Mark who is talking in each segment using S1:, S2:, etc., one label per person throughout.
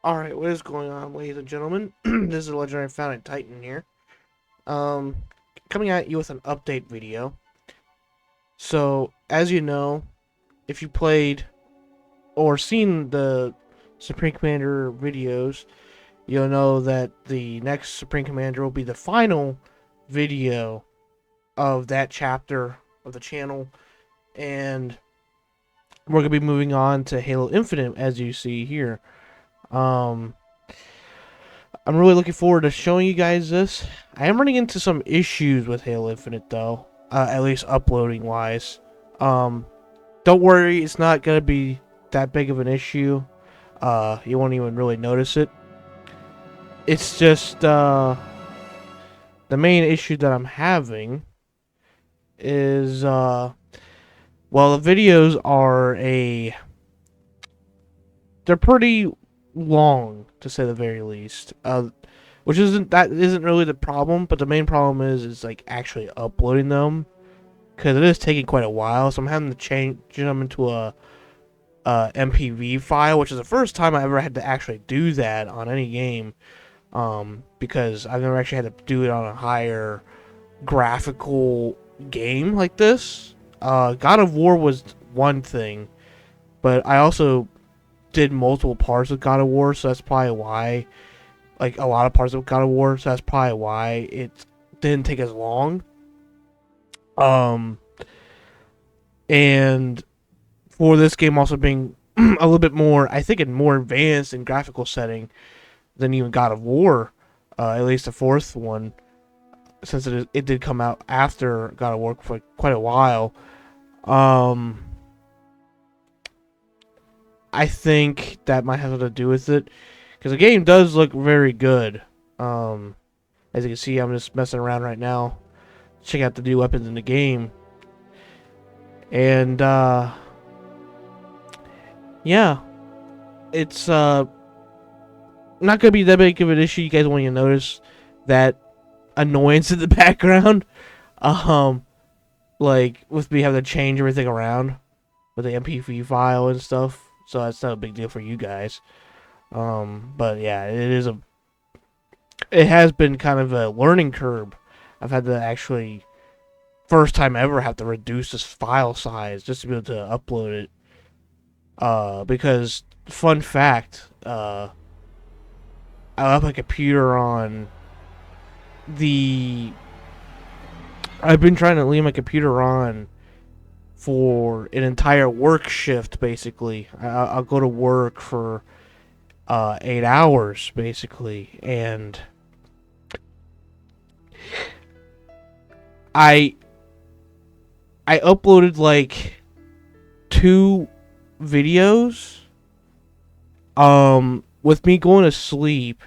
S1: Alright, what is going on, ladies and gentlemen? This is a Legendary Founding Titan here. Um, Coming at you with an update video. So, as you know, if you played or seen the Supreme Commander videos, you'll know that the next Supreme Commander will be the final video of that chapter of the channel, and we're going to be moving on to Halo Infinite, as you see here. Um, I'm really looking forward to showing you guys this. I am running into some issues with Halo Infinite, though, at least uploading wise. Um, don't worry, it's not gonna be that big of an issue. You won't even really notice it. It's just the main issue that I'm having is well, the videos are they're pretty long, to say the very least. Which isn't really the problem, but the main problem is like actually uploading them, because it is taking quite a while. So I'm having to change them into a MPV file, which is the first time I ever had to actually do that on any game. Because I've never actually had to do it on a higher graphical game like this. God of War was one thing, but I also did multiple parts of God of War, so that's probably why, like a lot of parts of God of War, so that's probably why it didn't take as long. Um, and for this game also being a little bit more, I think, in more advanced in graphical setting than even God of War, at least the fourth one, since it did come out after God of War for quite a while. Um, I think that might have something to do with it, because the game does look very good. As you can see, I'm just messing around right now, check out the new weapons in the game, and yeah, it's not gonna be that big of an issue. You guys won't even notice that annoyance in the background. Um, like with me having to change everything around with the MP3 file and stuff, so that's not a big deal for you guys. But yeah, it has been kind of a learning curve. I've had to actually, first time ever, have to reduce this file size just to be able to upload it. Because fun fact, I have my computer on the. I've been trying to leave my computer on for an entire work shift. Basically, I'll go to work for 8 hours, basically, and I I uploaded like two videos. With me going to sleep.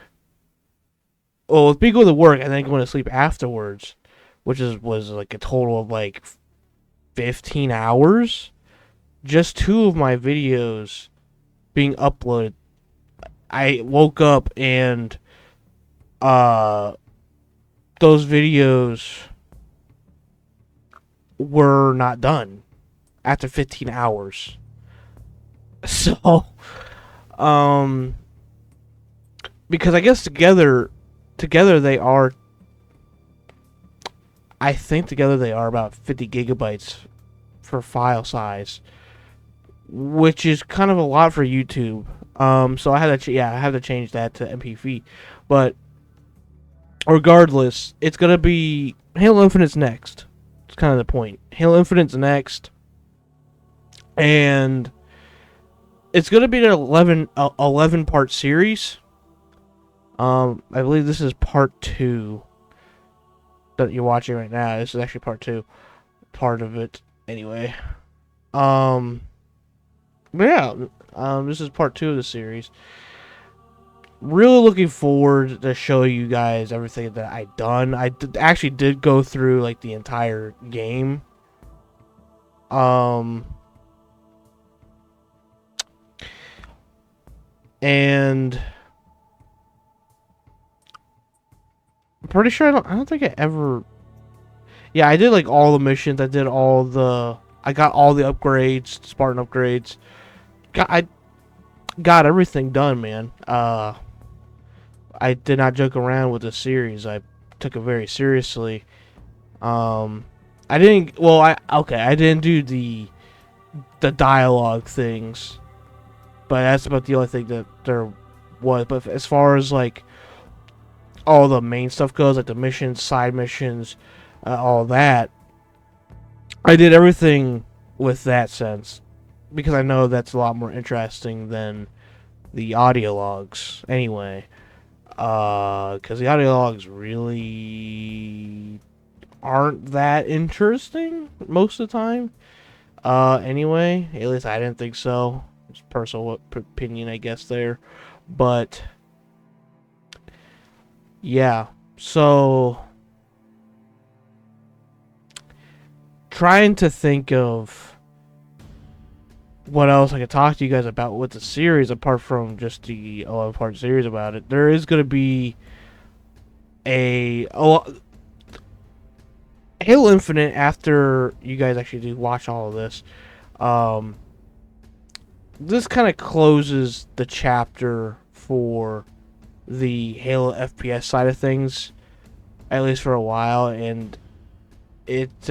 S1: Well, with me going to work and then going to sleep afterwards, which was like a total of like 15 hours. Just two of my videos being uploaded. I woke up and uh those videos were not done after 15 hours. So, um because I guess together they are, I think together they are about 50 gigabytes for file size, which is kind of a lot for YouTube. So I had to change that to MP3. But regardless, it's gonna be Halo Infinite's next. It's kind of the point. Halo Infinite's next, and it's gonna be an 11 part series. I believe this is part 2 that you're watching right now. This is actually part 2, part of it anyway. Um, but yeah, this is part 2 of the series. Really looking forward to show you guys everything that I done. Actually did go through like the entire game. Um, and I'm pretty sure I don't think I ever. Yeah, I did like all the missions. I got all the upgrades, Spartan upgrades. I got everything done, man. I did not joke around with the series. I took it very seriously. I didn't. Well, I didn't do the dialogue things, but that's about the only thing that there was. But as far as like all the main stuff goes, like the missions, side missions, all that, I did everything with that sense because I know that's a lot more interesting than the audio logs. Anyway, because the audio logs really aren't that interesting most of the time. Anyway, at least I didn't think so. It's personal opinion, I guess, there. But, yeah. So, trying to think of what else I could talk to you guys about with the series, apart from just the 11-part series about it. There is going to be Halo Infinite, after you guys actually do watch all of this. This kind of closes the chapter for the Halo FPS side of things, at least for a while, and it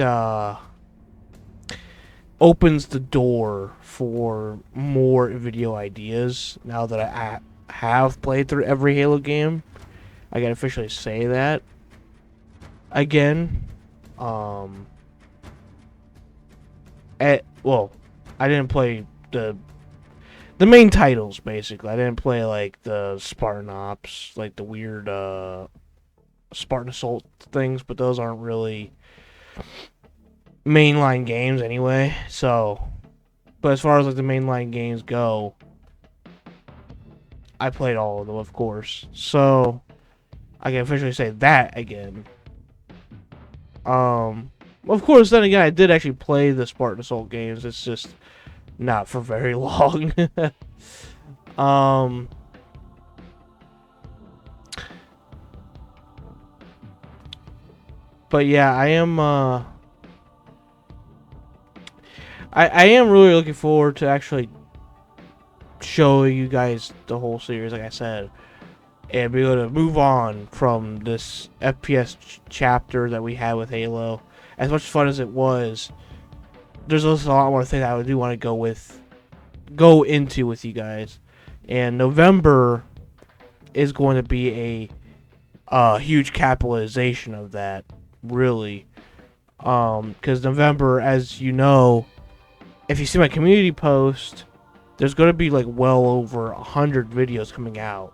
S1: opens the door for more video ideas. Now that I have played through every Halo game, I can officially say that again. Well, I didn't play the main titles, basically. I didn't play like the Spartan Ops, like the weird Spartan Assault things, but those aren't really mainline games anyway. So, but as far as like the mainline games go, I played all of them, of course. So, I can officially say that again. Of course, then again, I did actually play the Spartan Assault games. It's just not for very long. But yeah, I am really looking forward to actually show you guys the whole series, like I said, and be able to move on from this FPS chapter that we had with Halo. As much fun as it was, there's also a lot more things I do want to go into with you guys. And November is going to be a huge capitalization of that, really. Because November, as you know, if you see my community post, there's going to be like well over 100 videos coming out.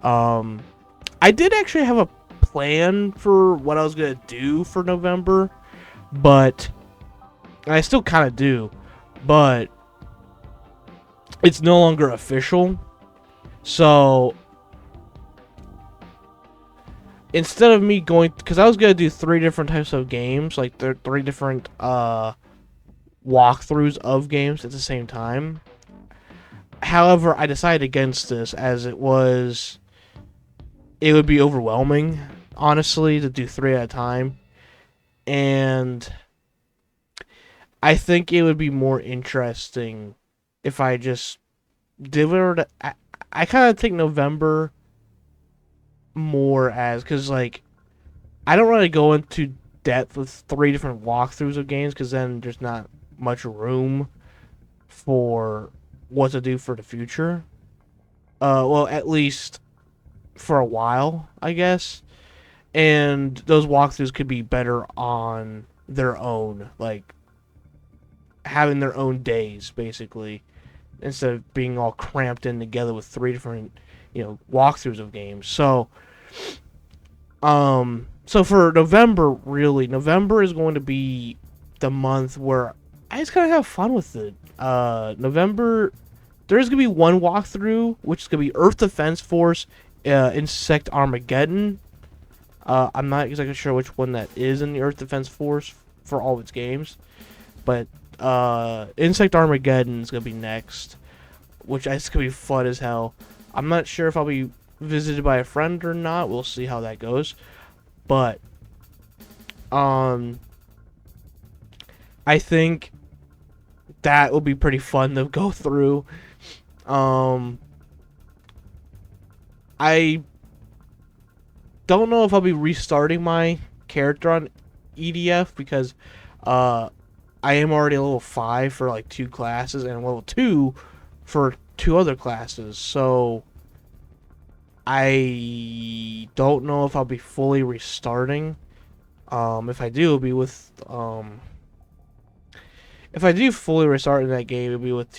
S1: I did actually have a plan for what I was going to do for November, but I still kind of do, but it's no longer official. So instead of me going, because I was going to do 3 different types of games, like 3 different walkthroughs of games at the same time. However, I decided against this as it would be overwhelming, honestly, to do 3 at a time. And I think it would be more interesting if I just delivered. I kind of think November more as, because like I don't really go into depth with 3 different walkthroughs of games, because then there's not much room for what to do for the future. Well, at least for a while, I guess. And those walkthroughs could be better on their own, like having their own days, basically, instead of being all cramped in together with 3 different, walkthroughs of games. So, so for November, really, November is going to be the month where I just kind of have fun with it. November, there's going to be one walkthrough, which is going to be Earth Defense Force, Insect Armageddon. I'm not exactly sure which one that is in the Earth Defense Force for all of its games, but Insect Armageddon is going to be next, which I think going to be fun as hell. I'm not sure if I'll be visited by a friend or not. We'll see how that goes. But I think that will be pretty fun to go through. Um, I don't know if I'll be restarting my character on EDF because uh, I am already level 5 for like 2 classes and level 2 for 2 other classes. So I don't know if I'll be fully restarting. If I do, it'll be with if I do fully restart in that game, it'll be with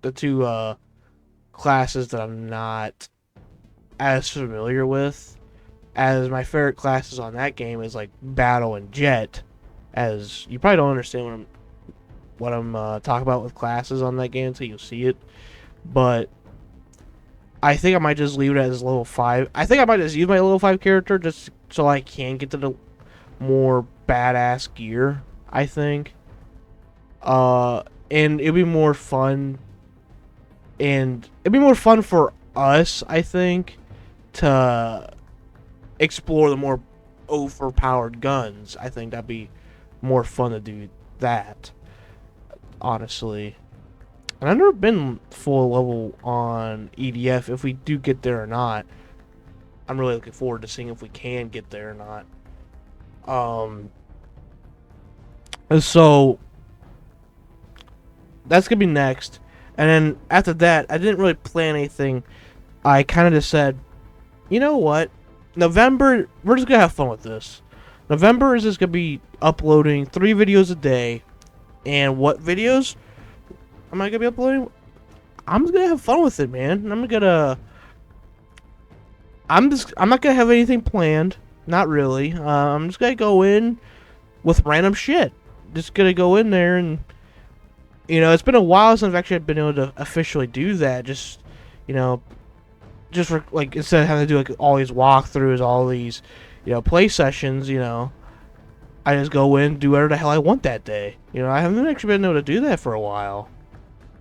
S1: the two classes that I'm not as familiar with. As my favorite classes on that game is like Battle and Jet. As you probably don't understand what I'm talking about with classes on that game until you see it, but I think I might just leave it as level 5. I think I might just use my level 5 character just so I can get to the more badass gear, I think. And it'd be more fun. And it'd be more fun for us, I think, to explore the more overpowered guns. I think that'd be more fun to do that, honestly. And I've never been full level on EDF. If we do get there or not, I'm really looking forward to seeing if we can get there or not. So that's gonna be next, and then after that, I didn't really plan anything. I kind of just said, you know what, November, we're just gonna have fun with this. November is just gonna be uploading 3 videos a day, and what videos am I gonna be uploading? I'm just gonna have fun with it, man. I'm not gonna have anything planned. Not really. I'm just gonna go in with random shit. Just gonna go in there and, it's been a while since I've actually been able to officially do that. Just, you know, just for, like, instead of having to do like all these walkthroughs, all these, play sessions, I just go in, do whatever the hell I want that day. I haven't actually been able to do that for a while.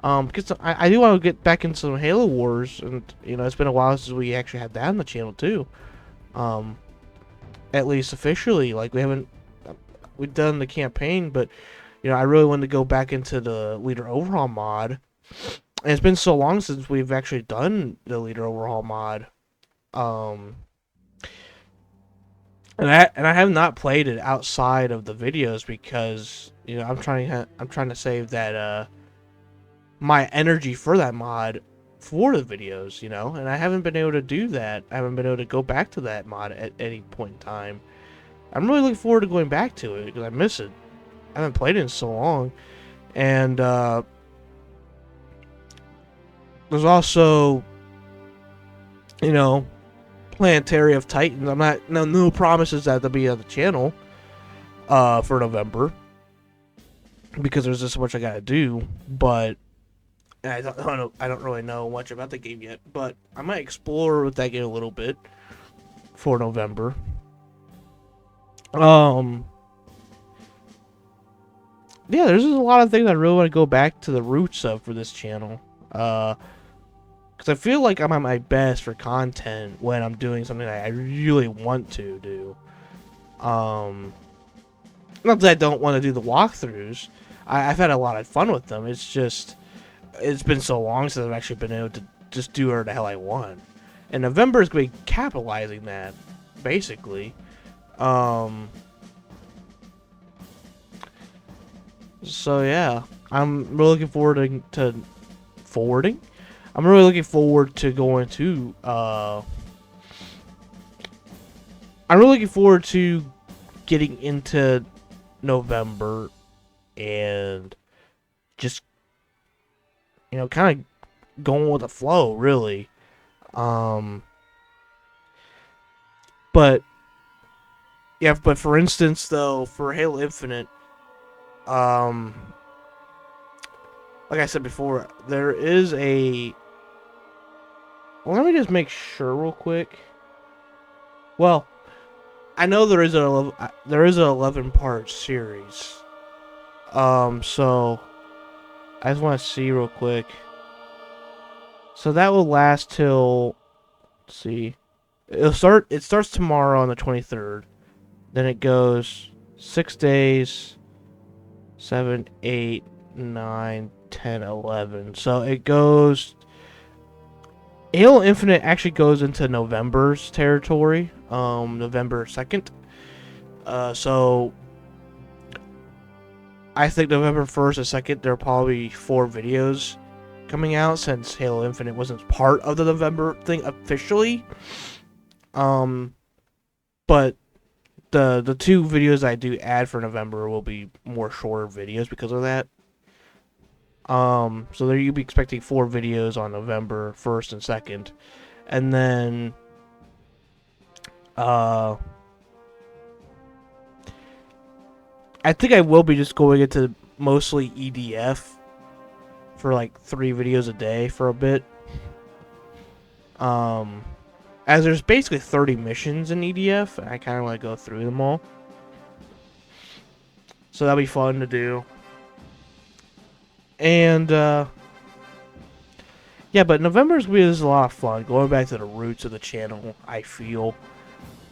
S1: Because I do want to get back into some Halo Wars, and it's been a while since we actually had that on the channel too. At least officially, like we've done the campaign, but I really wanted to go back into the leader overhaul mod. And it's been so long since we've actually done the leader overhaul mod. And I have not played it outside of the videos because I'm trying to save that my energy for that mod for the videos, and I haven't been able to do that. I haven't been able to go back to that mod at any point in time. I'm really looking forward to going back to it because I miss it. I haven't played it in so long. And there's also, Planetary of Titans. I'm not no promises that they'll be on the channel for November because there's just so much I gotta do. But I don't really know much about the game yet. But I might explore with that game a little bit for November. Yeah, there's just a lot of things I really want to go back to the roots of for this channel. Because I feel like I'm at my best for content when I'm doing something that I really want to do. Not that I don't want to do the walkthroughs. I've had a lot of fun with them. It's just, it's been so long since I've actually been able to just do whatever the hell I want. And November is going to be capitalizing that, basically. So yeah, I'm really looking forward to forwarding. I'm really looking forward to going to. I'm really looking forward to getting into November and just kind of going with the flow, really. But yeah, but for instance, though, for Halo Infinite. Like I said before, there is a. Well, let me just make sure real quick. Well, I know there is an 11-part series. So I just want to see real quick. So that will last till. Let's see. It starts tomorrow on the 23rd. Then it goes 6 days. 7, 8, 9, 10, 11. So it goes. Halo Infinite actually goes into November's territory. November 2nd. So I think November 1st and 2nd, there are probably 4 videos coming out since Halo Infinite wasn't part of the November thing officially. But the 2 videos I do add for November will be more shorter videos because of that. So there you'll be expecting 4 videos on November 1st and 2nd. And then I think I will be just going into mostly EDF for like 3 videos a day for a bit. As there's basically 30 missions in EDF, and I kind of want to go through them all. So that'll be fun to do. And, yeah, but November's gonna be a lot of fun. Going back to the roots of the channel, I feel.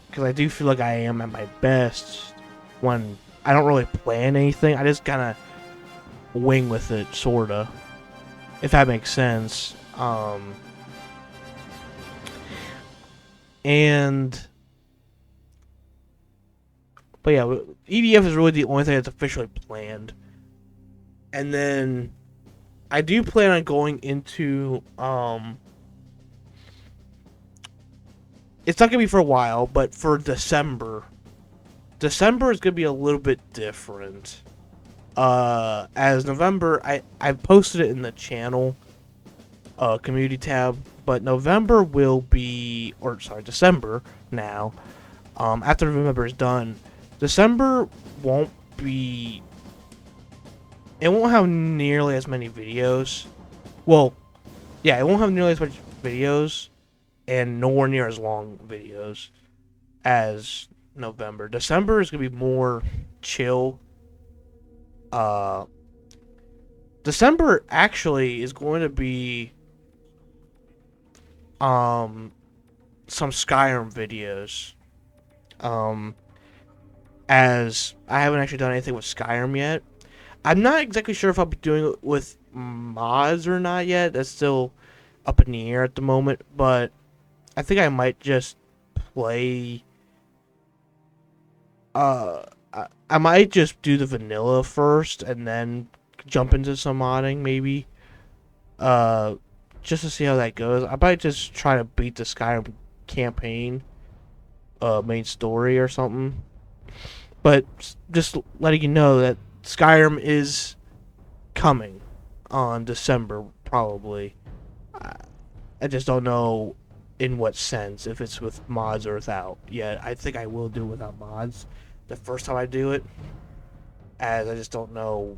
S1: Because I do feel like I am at my best when I don't really plan anything. I just kind of wing with it, sorta. If that makes sense. But yeah, EDF is really the only thing that's officially planned. And then I do plan on going into it's not gonna be for a while, but for December is gonna be a little bit different. As November, I posted it in the channel community tab, but November will be, or sorry, December now. After November is done, December won't be. It won't have nearly as many videos. Well, yeah, it won't have nearly as much videos, and nowhere near as long videos as November. December is gonna be more chill. December actually is going to be some Skyrim videos. As I haven't actually done anything with Skyrim yet. I'm not exactly sure if I'll be doing it with mods or not yet. That's still up in the air at the moment, but I think I might just play. I might just do the vanilla first and then jump into some modding, maybe. Just to see how that goes. I might just try to beat the Skyrim campaign, main story or something. But just letting you know that Skyrim is coming on December, probably. I just don't know in what sense, if it's with mods or without. Yeah, I think I will do it without mods the first time I do it, as I just don't know.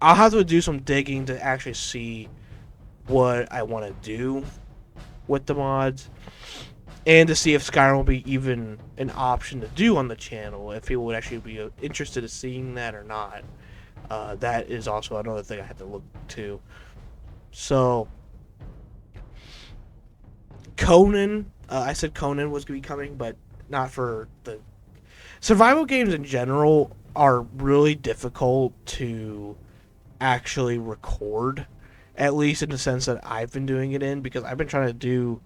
S1: I'll have to do some digging to actually see what I want to do with the mods, and to see if Skyrim will be even an option to do on the channel, if people would actually be interested in seeing that or not. That is also another thing I have to look to. So, Conan, I said Conan was going to be coming, but not for the... Survival games in general are really difficult to actually record, at least in the sense that I've been doing it in, because I've been trying to do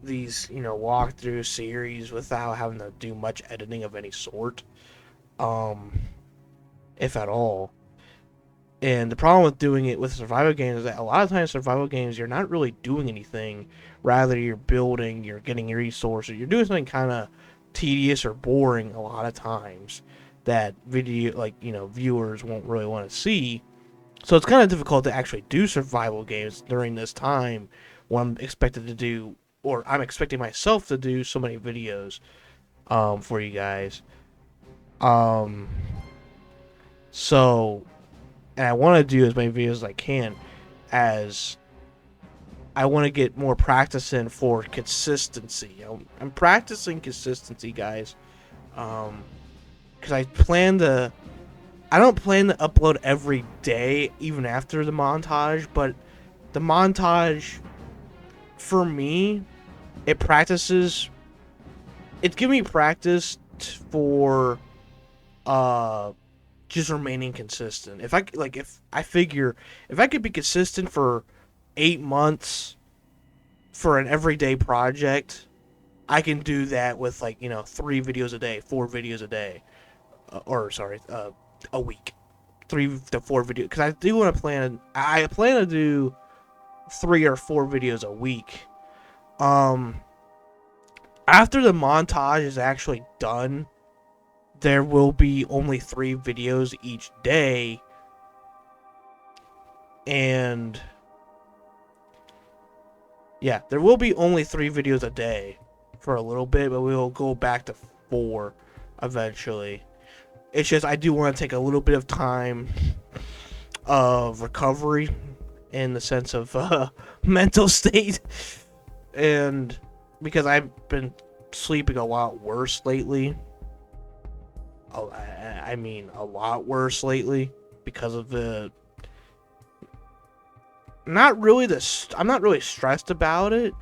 S1: these, walkthrough series without having to do much editing of any sort, if at all. And the problem with doing it with survival games is that a lot of times survival games, you're not really doing anything. Rather, you're building, you're getting resources, you're doing something kind of tedious or boring a lot of times that viewers won't really want to see. So it's kind of difficult to actually do survival games during this time when I'm expected to do, or I'm expecting myself to do, so many videos for you guys. So, and I want to do as many videos as I can, as I want to get more practice in for consistency. I'm practicing consistency, guys, because I don't plan to upload every day, even after the montage, but the montage, for me, it giving me practice for, just remaining consistent. If I figure if I could be consistent for 8 months for an everyday project, I can do that with 3 videos a day, 4 videos a day, a week, 3 to 4 videos. Because I do want to I plan to do 3 or 4 videos a week. Um, After the montage is actually done, there will be only 3 videos each day, and yeah, there will be only 3 videos a day for a little bit, but we will go back to 4 eventually. It's just I do want to take a little bit of time of recovery in the sense of mental state, and because I've been sleeping a lot worse lately. I mean, a lot worse lately because of the. Not really I'm not really stressed about it.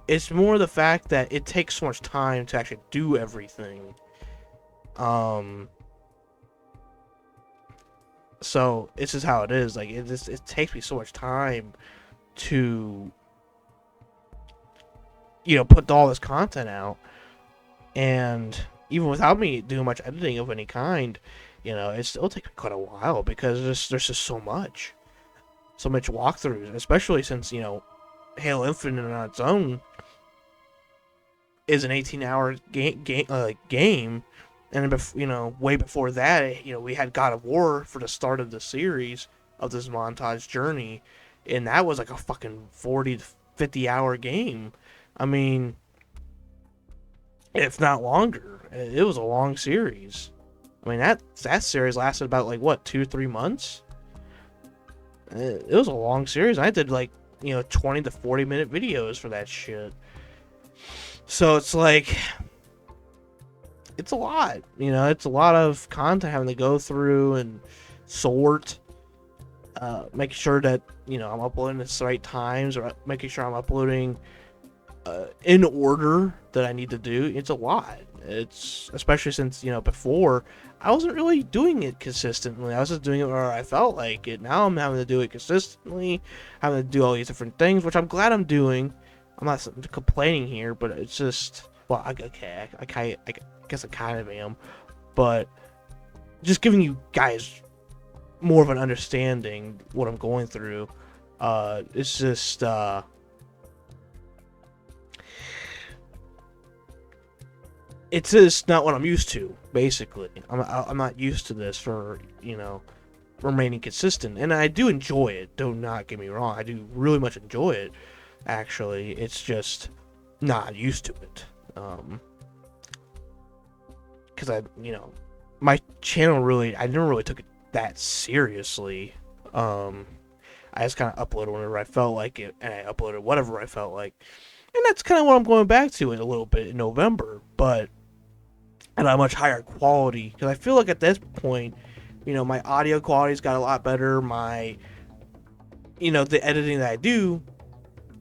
S1: It's more the fact that it takes so much time to actually do everything. Um. So it's just how it is. Like it takes me so much time to put all this content out, and even without me doing much editing of any kind, it still takes me quite a while because there's just so much walkthroughs, especially since Halo Infinite on its own is an 18-hour game, and way before that, we had God of War for the start of the series of this montage journey, and that was like a fucking 40 to 50-hour game. I mean, if not longer, it was a long series. I mean that series lasted about 2 or 3 months. It was a long series. I did 20 to 40 minute videos for that shit. So it's it's a lot. It's a lot of content having to go through and sort. Making sure that I'm uploading at the right times, or making sure I'm uploading in order that I need to do. It's a lot. It's especially since before I wasn't really doing it consistently. I was just doing it where I felt like it. Now I'm having to do it consistently, having to do all these different things, which I'm glad I'm doing. I'm not complaining here, but it's just I guess I kind of am, but just giving you guys more of an understanding what I'm going through. It's just it's just not what I'm used to. Basically, I'm not used to this for remaining consistent, and I do enjoy it. Do not get me wrong, I do really much enjoy it. Actually, it's just not used to it. Because my channel I never really took it that seriously. I just kind of uploaded whenever I felt like it, and I uploaded whatever I felt like, and that's kind of what I'm going back to in a little bit in November, but at a much higher quality, because I feel like at this point, my audio quality's got a lot better. My, the editing that I do,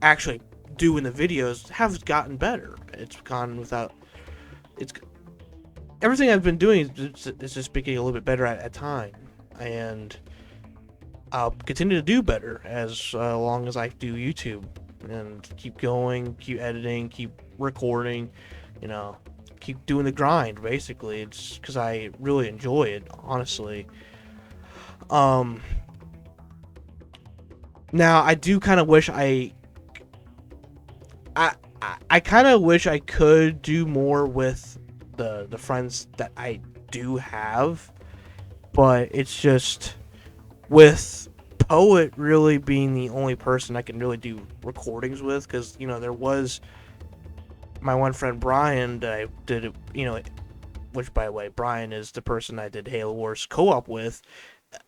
S1: actually do in the videos, have gotten better. It's gone without. It's everything I've been doing is just getting a little bit better at time, and I'll continue to do better as long as I do YouTube, and keep going, keep editing, keep recording, keep doing the grind. Basically, it's because I really enjoy it, honestly. Now I do kind of wish I kind of wish I could do more with the friends that I do have, but it's just with Poet really being the only person I can really do recordings with, because there was my one friend Brian that I did which, by the way, Brian is the person I did Halo Wars co-op with.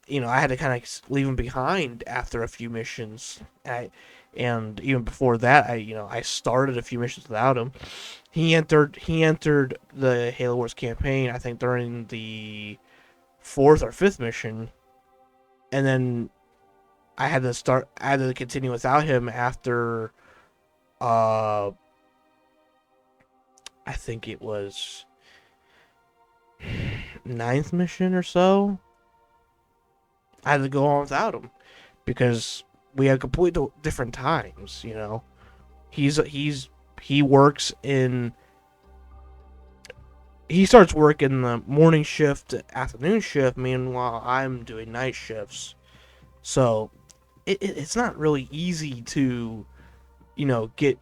S1: I had to kind of leave him behind after a few missions. And even before that, I started a few missions without him. He entered the Halo Wars campaign, I think, during the 4th or 5th mission, and then I had to continue without him after I think it was 9th mission or so. I had to go on without him because we had completely different times. He works in he starts work in the morning shift, afternoon shift. Meanwhile, I'm doing night shifts. So it's not really easy to get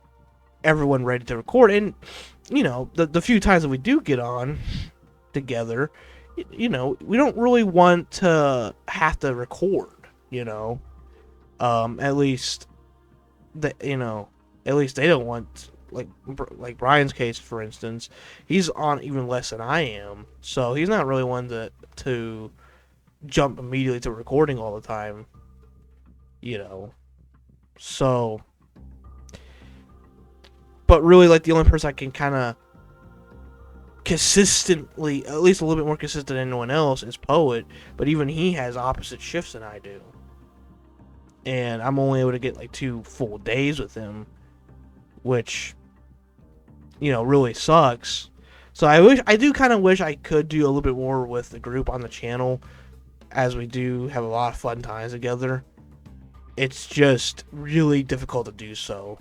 S1: everyone ready to record. And the few times that we do get on together, we don't really want to have to record. At least the at least they don't want, like Brian's case, for instance. He's on even less than I am, so he's not really one to jump immediately to recording all the time. you know so but really, like, the only person I can kind of consistently, at least a little bit more consistent than anyone else, is Poet. But even he has opposite shifts than I do, and I'm only able to get like 2 full days with him, which really sucks. So I do kind of wish I could do a little bit more with the group on the channel, as we do have a lot of fun times together. It's just really difficult to do so.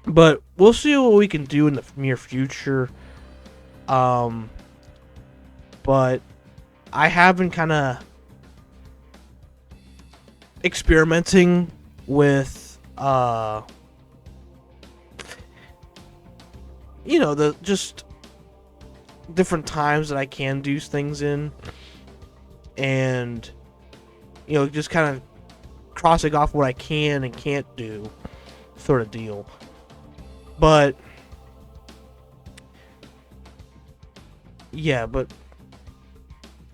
S1: But we'll see what we can do in the near future. But I have been kind of experimenting with the just different times that I can do things in, and just kind of crossing off what I can and can't do, sort of deal. But yeah, but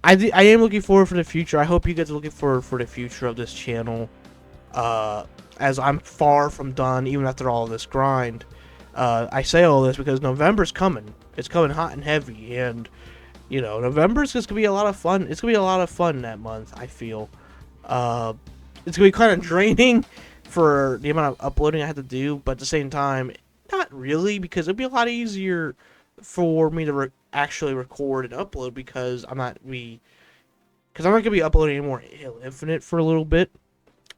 S1: I am looking forward for the future. I hope you guys are looking forward for the future of this channel. As I'm far from done, even after all this grind. I say all this because November's coming. It's coming hot and heavy, and November's just gonna be a lot of fun. It's gonna be a lot of fun that month, I feel. It's gonna be kind of draining for the amount of uploading I have to do, but at the same time, not really, because it'll be a lot easier for me to actually record and upload, because I'm not gonna be uploading anymore Halo Infinite for a little bit,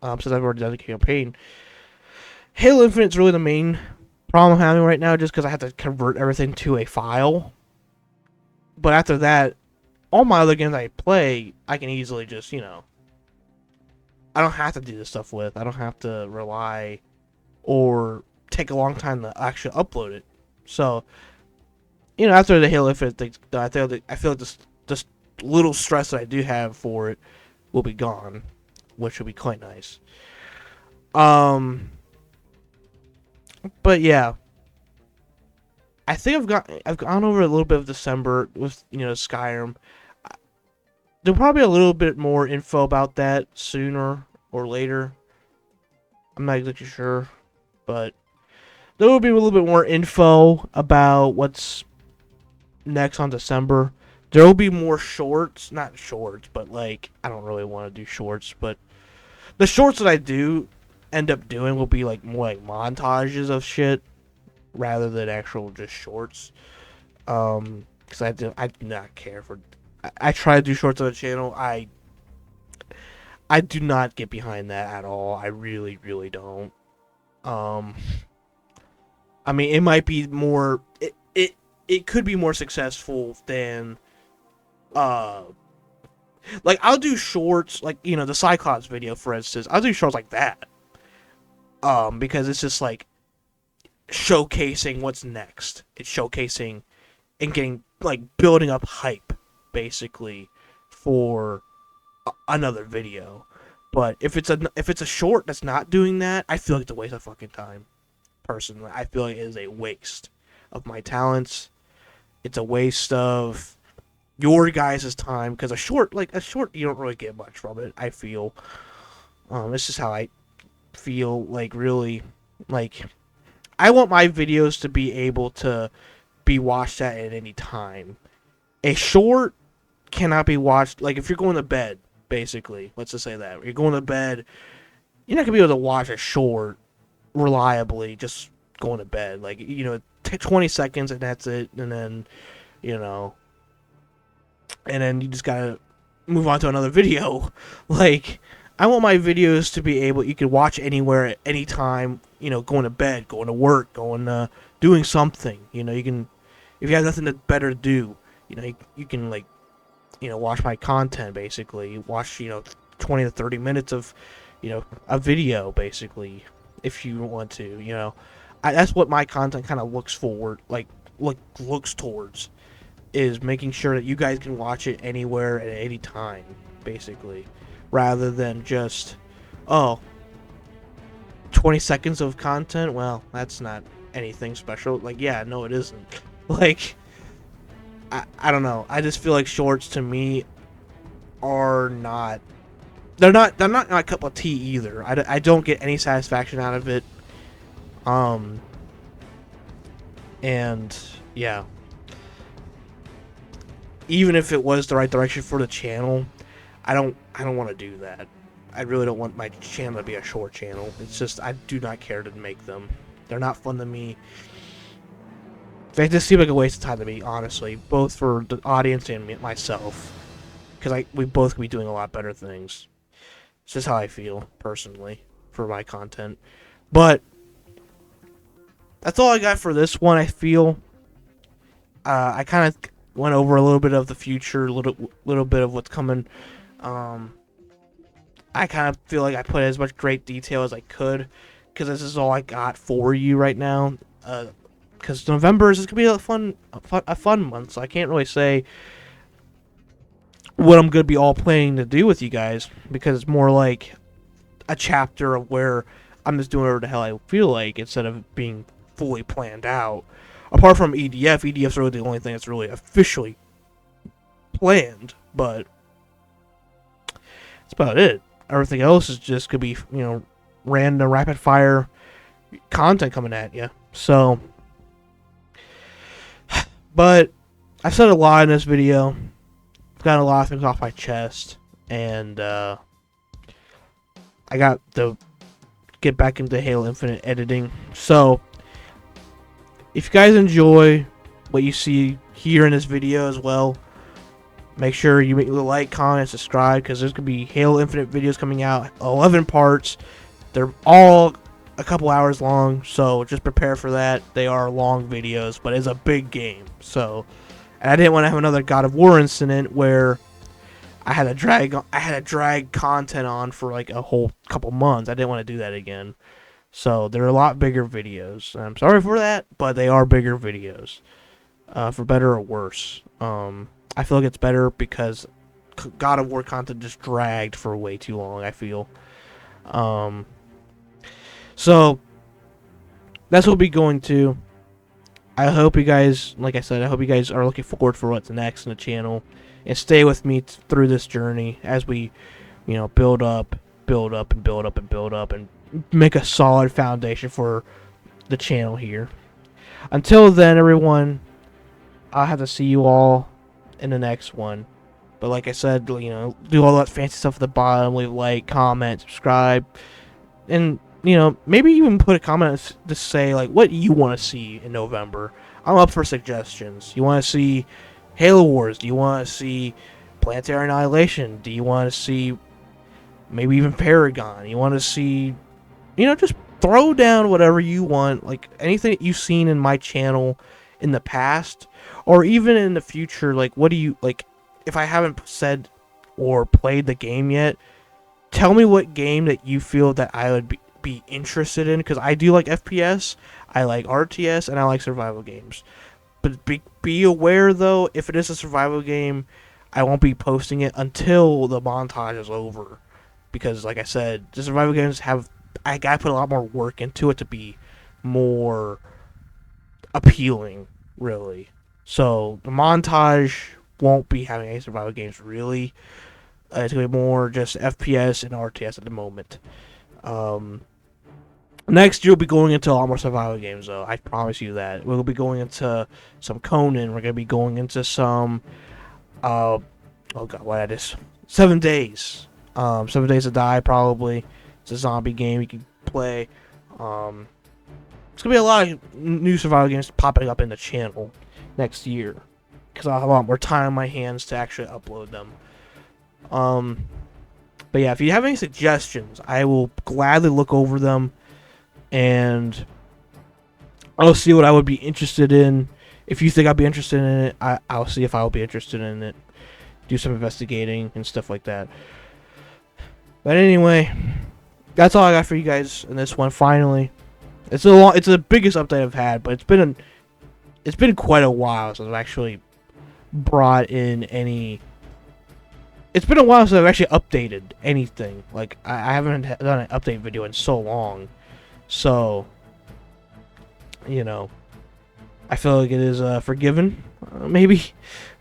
S1: since I've already done the campaign. Halo Infinite's really the main problem I'm having right now, just because I have to convert everything to a file. But after that, all my other games I play, I can easily just, I don't have to do this stuff with. I don't have to rely or take a long time to actually upload it. So, after the Halo Infinite thing, I feel like this little stress that I do have for it will be gone, which will be quite nice. But yeah, I think I've gone over a little bit of December with Skyrim. There'll probably be a little bit more info about that sooner or later. I'm not exactly sure, but there will be a little bit more info about what's next on December. There will be more shorts, not shorts, but like, I don't really want to do shorts, but the shorts that I do end up doing will be like more like montages of shit rather than actual just shorts. Because I do not care for. I try to do shorts on the channel. I do not get behind that at all. I really, really don't. I mean, it might be more. It could be more successful than. Like, I'll do shorts, like, the Cyclops video, for instance. I'll do shorts like that. Because it's just like showcasing what's next. It's showcasing and getting, like, building up hype, basically, for another video. But if it's a short that's not doing that, I feel like it's a waste of fucking time. Personally, I feel like it is a waste of my talents. It's a waste of your guys' time, because a short, you don't really get much from it, I feel. It's just how I feel, like, really, like, I want my videos to be able to be watched at any time. A short cannot be watched, like, if you're going to bed, basically, let's just say that. You're going to bed, you're not going to be able to watch a short reliably just going to bed. Like, take 20 seconds and that's it, and then, and then you just gotta move on to another video. Like, I want my videos to be able, you can watch anywhere at any time, you know, going to bed, going to work, doing something. You know, you can, if you have nothing better to do, you know, you can, like, you know, watch my content, basically. Watch, you know, 20 to 30 minutes of, you know, a video, basically, if you want to, you know. That's what my content kind of looks forward, looks towards, is making sure that you guys can watch it anywhere at any time, basically, rather than just, oh, 20 seconds of content. Well, that's not anything special. Like, yeah, no, it isn't. Like, I don't know. I just feel like shorts to me are not. They're not my cup of tea either. I don't get any satisfaction out of it. And yeah, even if it was the right direction for the channel, I don't want to do that. I really don't want my channel to be a short channel. It's just, I do not care to make them. They're not fun to me. They just seem like a waste of time to me, honestly, both for the audience and myself, because we both could be doing a lot better things. It's just how I feel personally for my content. But that's all I got for this one. I feel I kind of went over a little bit of the future, a little bit of what's coming. I kind of feel like I put as much great detail as I could, because this is all I got for you right now. Because November is going to be a fun month, so I can't really say what I'm going to be all planning to do with you guys, because it's more like a chapter of where I'm just doing whatever the hell I feel like, instead of being fully planned out. Apart from EDF's really the only thing that's really officially planned, but that's about it. Everything else is just could be, you know, random rapid fire content coming at you. So, but I've said a lot in this video. I've gotten a lot of things off my chest, and I got to get back into Halo Infinite editing. So, if you guys enjoy what you see here in this video as well, make sure you like, comment, subscribe, because there's going to be Halo Infinite videos coming out, 11 parts. They're all a couple hours long, so just prepare for that. They are long videos, but it's a big game. So, and I didn't want to have another God of War incident where I had to drag content on for like a whole couple months. I didn't want to do that again. So they're a lot bigger videos. I'm sorry for that, but they are bigger videos, for better or worse. I feel like it's better because God of War content just dragged for way too long, I feel. So that's what we'll be going to. I hope you guys, like I said, I hope you guys are looking forward for what's next in the channel, and stay with me through this journey as we, you know, build up, and make a solid foundation for the channel here. Until then, everyone, I'll have to see you all in the next one. But like I said, you know, do all that fancy stuff at the bottom, leave a like, comment, subscribe, and, you know, maybe even put a comment to say, like, what you want to see in November. I'm up for suggestions. You want to see Halo Wars? Do you want to see Planetary Annihilation? Do you want to see maybe even Paragon? You want to see, you know, just throw down whatever you want, like anything that you've seen in my channel in the past, or even in the future. Like, what do you, like, if I haven't said or played the game yet, tell me what game that you feel that I would be interested in, because I do like FPS, I like RTS, and I like survival games. But be aware, though, if it is a survival game, I won't be posting it until the montage is over, because, like I said, the survival games I gotta put a lot more work into it to be more appealing, really. So the montage won't be having any survival games, really. It's gonna be more just FPS and RTS at the moment. Next, you'll be going into a lot more survival games, though. I promise you that. We'll be going into some Conan. We're gonna be going into some, oh god, what that is? 7 Days. 7 Days to Die, probably. It's a zombie game you can play. It's gonna be a lot of new survival games popping up in the channel next year, because I'll have a lot more time on my hands to actually upload them. But yeah, if you have any suggestions, I will gladly look over them, and I'll see what I would be interested in. If you think I'd be interested in it, I'll see if I'll be interested in it. Do some investigating and stuff like that. But anyway, that's all I got for you guys in this one. Finally, it's the biggest update I've had, but it's been quite a while since I've actually brought in any. It's been a while since I've actually updated anything. Like I haven't done an update video in so long, so you know, I feel like it is forgiven, maybe,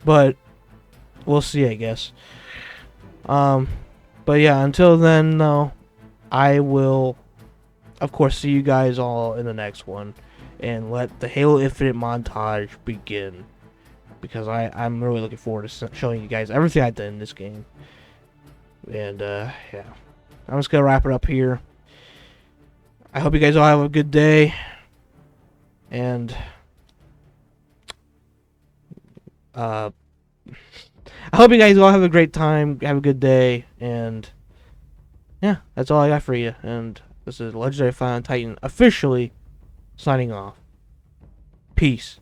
S1: but we'll see, I guess. But yeah, until then, though, I will, of course, see you guys all in the next one, and let the Halo Infinite montage begin, because I'm really looking forward to showing you guys everything I did in this game. And yeah, I'm just gonna wrap it up here. I hope you guys all have a good day, and I hope you guys all have a great time, have a good day, and yeah, that's all I got for you. And this is Legendary Final Titan officially signing off. Peace.